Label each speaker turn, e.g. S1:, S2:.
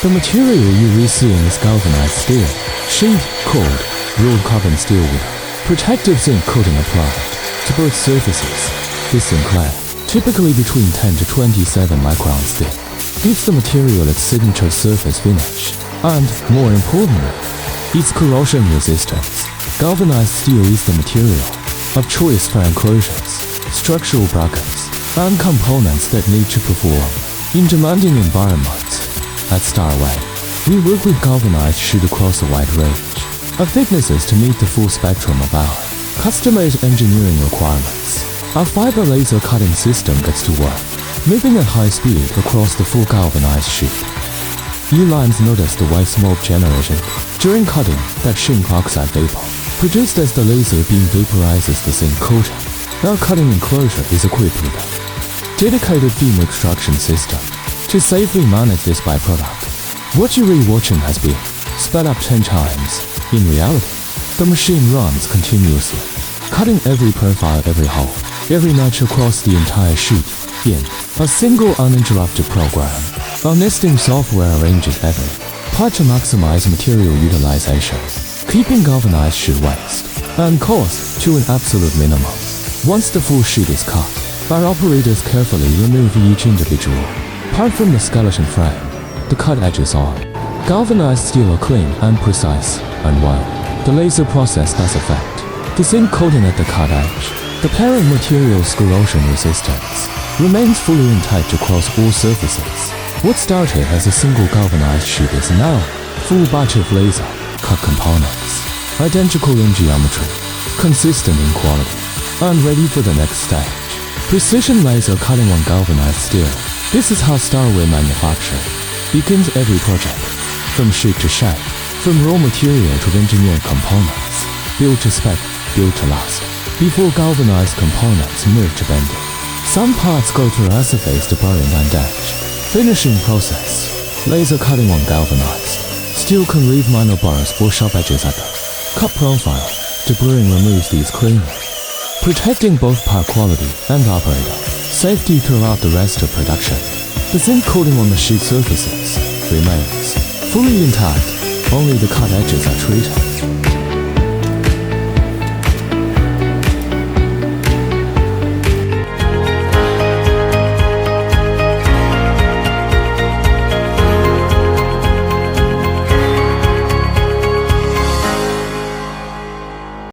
S1: The material you will see in is galvanized steel, sheet, cold, rolled carbon steel with protective zinc coating applied to both surfaces. This zinc layer, typically between 10 to 27 microns thick, gives the material its signature surface finish and, more importantly, its corrosion resistance. Galvanized steel is the material of choice for enclosures, structural brackets, and components that need to perform in demanding environments. At Starway, we work with galvanized sheet across a wide range of thicknesses to meet the full spectrum of our custom-made engineering requirements. Our fiber laser cutting system gets to work, moving at high speed across the full galvanized sheet. You lines notice the white smoke generated during cutting, that zinc oxide vapor, produced as the laser beam vaporizes the zinc coating. Our cutting enclosure is equipped with a dedicated beam extraction system to safely manage this byproduct. What you're watching has been sped up 10 times. In reality, the machine runs continuously, cutting every profile, every hole, every notch across the entire sheet in a single uninterrupted program. Our nesting software arranges every part to maximize material utilization, keeping galvanized sheet waste and cost to an absolute minimum. Once the full sheet is cut, our operators carefully remove each individual part from the skeleton frame. The cut edges are galvanized steel are clean and precise, and while the laser process does affect the zinc coating at the cut edge, the parent material's corrosion resistance remains fully intact across all surfaces. What started as a single galvanized sheet is now full batch of laser cut components, identical in geometry, consistent in quality, and ready for the next stage. Precision laser cutting on galvanized steel. This is how Starway Manufacturing begins every project, from sheet to shape, from raw material to engineered components, built to spec, built to last, before galvanized components move to bending. Some parts go through acephase to burring and etch. Finishing process. Laser cutting on galvanized steel can leave minor burrs or sharp edges at the cut profile. Deburring removes these cleanly, protecting both part quality and operator safety throughout the rest of production. The zinc coating on the sheet surfaces remains fully intact, only the cut edges are treated.